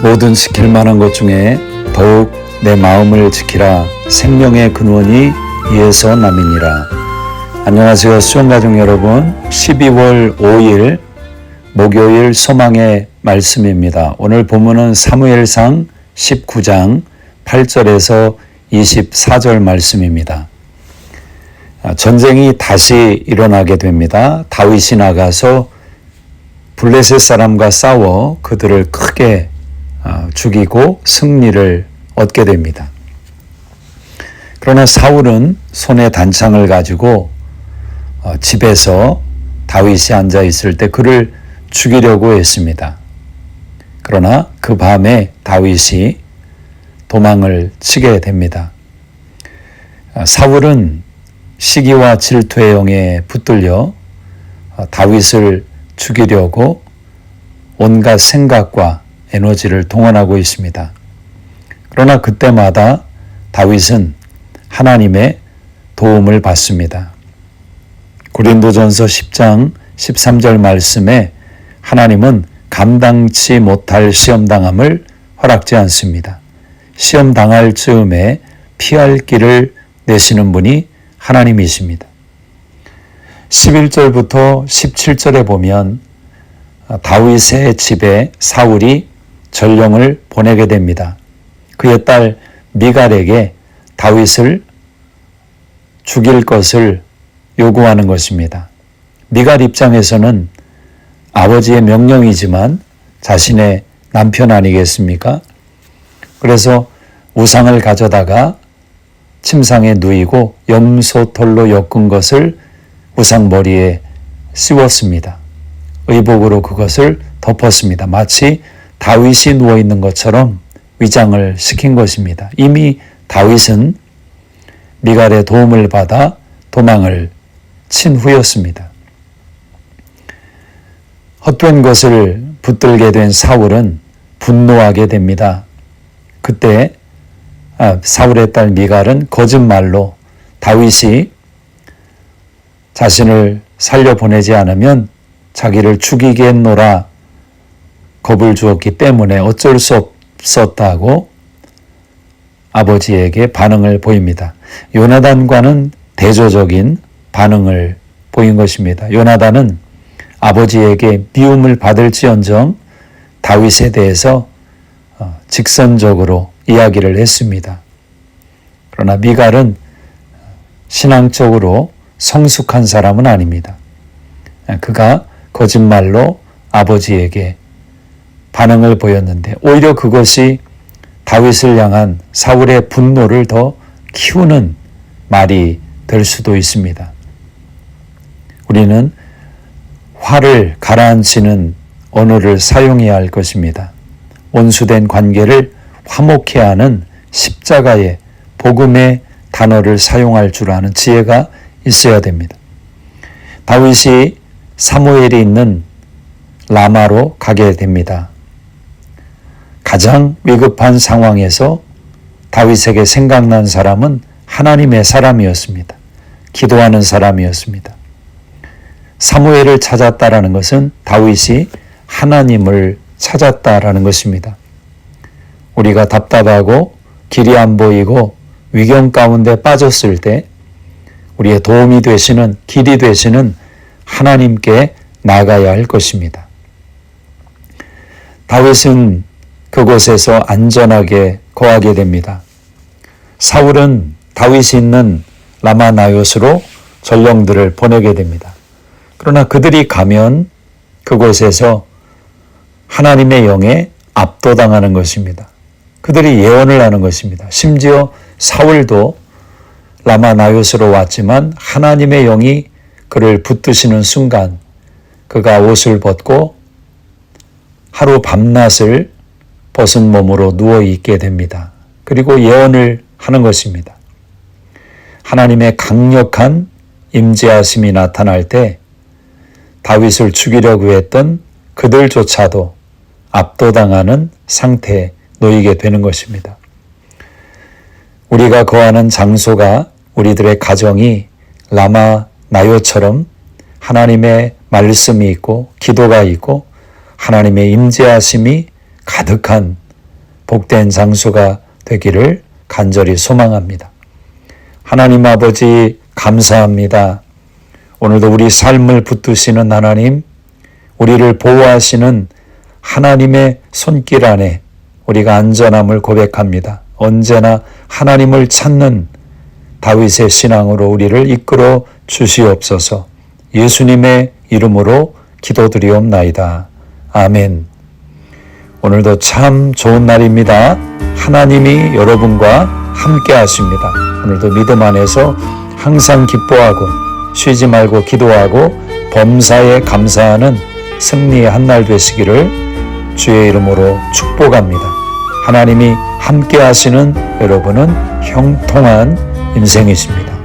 모든 지킬 만한 것 중에 더욱 내 마음을 지키라. 생명의 근원이 이에서 남이니라. 안녕하세요, 수영가족 여러분. 12월 5일 목요일 소망의 말씀입니다. 오늘 본문은 사무엘상 19장 8절에서 24절 말씀입니다. 전쟁이 다시 일어나게 됩니다. 다윗이 나가서 블레셋 사람과 싸워 그들을 크게 죽이고 승리를 얻게 됩니다. 그러나 사울은 손에 단창을 가지고 집에서 다윗이 앉아 있을 때 그를 죽이려고 했습니다. 그러나 그 밤에 다윗이 도망을 치게 됩니다. 사울은 시기와 질투의 영에 붙들려 다윗을 죽이려고 온갖 생각과 에너지를 동원하고 있습니다. 그러나 그때마다 다윗은 하나님의 도움을 받습니다. 고린도전서 10장 13절 말씀에 하나님은 감당치 못할 시험당함을 허락지 않습니다. 시험당할 즈음에 피할 길을 내시는 분이 하나님이십니다. 11절부터 17절에 보면 다윗의 집에 사울이 전령을 보내게 됩니다. 그의 딸 미갈에게 다윗을 죽일 것을 요구하는 것입니다. 미갈 입장에서는 아버지의 명령이지만 자신의 남편 아니겠습니까? 그래서 우상을 가져다가 침상에 누이고 염소털로 엮은 것을 우상 머리에 씌웠습니다. 의복으로 그것을 덮었습니다. 마치 다윗이 누워있는 것처럼 위장을 시킨 것입니다. 이미 다윗은 미갈의 도움을 받아 도망을 친 후였습니다. 헛된 것을 붙들게 된 사울은 분노하게 됩니다. 그때 사울의 딸 미갈은 거짓말로 다윗이 자신을 살려보내지 않으면 자기를 죽이겠노라 겁을 주었기 때문에 어쩔 수 없었다고 아버지에게 반응을 보입니다. 요나단과는 대조적인 반응을 보인 것입니다. 요나단은 아버지에게 미움을 받을지언정 다윗에 대해서 직선적으로 이야기를 했습니다. 그러나 미갈은 신앙적으로 성숙한 사람은 아닙니다. 그가 거짓말로 아버지에게 반응을 보였는데 오히려 그것이 다윗을 향한 사울의 분노를 더 키우는 말이 될 수도 있습니다. 우리는 화를 가라앉히는 언어를 사용해야 할 것입니다. 온수된 관계를 화목케 하는 십자가의 복음의 단어를 사용할 줄 아는 지혜가 있어야 됩니다. 다윗이 사무엘이 있는 라마로 가게 됩니다. 가장 위급한 상황에서 다윗에게 생각난 사람은 하나님의 사람이었습니다. 기도하는 사람이었습니다. 사무엘을 찾았다라는 것은 다윗이 하나님을 찾았다라는 것입니다. 우리가 답답하고 길이 안 보이고 위경 가운데 빠졌을 때 우리의 도움이 되시는 길이 되시는 하나님께 나가야 할 것입니다. 다윗은 그곳에서 안전하게 거하게 됩니다. 사울은 다윗이 있는 라마나요스로 전령들을 보내게 됩니다. 그러나 그들이 가면 그곳에서 하나님의 영에 압도당하는 것입니다. 그들이 예언을 하는 것입니다. 심지어 사울도 라마나요스로 왔지만 하나님의 영이 그를 붙드시는 순간 그가 옷을 벗고 하루 밤낮을 벗은 몸으로 누워있게 됩니다. 그리고 예언을 하는 것입니다. 하나님의 강력한 임재하심이 나타날 때 다윗을 죽이려고 했던 그들조차도 압도당하는 상태에 놓이게 되는 것입니다. 우리가 거하는 장소가 우리들의 가정이 라마나요처럼 하나님의 말씀이 있고 기도가 있고 하나님의 임재하심이 가득한 복된 장수가 되기를 간절히 소망합니다. 하나님 아버지 감사합니다. 오늘도 우리 삶을 붙드시는 하나님, 우리를 보호하시는 하나님의 손길 안에 우리가 안전함을 고백합니다. 언제나 하나님을 찾는 다윗의 신앙으로 우리를 이끌어 주시옵소서. 예수님의 이름으로 기도드리옵나이다. 아멘. 오늘도 참 좋은 날입니다. 하나님이 여러분과 함께 하십니다. 오늘도 믿음 안에서 항상 기뻐하고 쉬지 말고 기도하고 범사에 감사하는 승리의 한 날 되시기를 주의 이름으로 축복합니다. 하나님이 함께 하시는 여러분은 형통한 인생이십니다.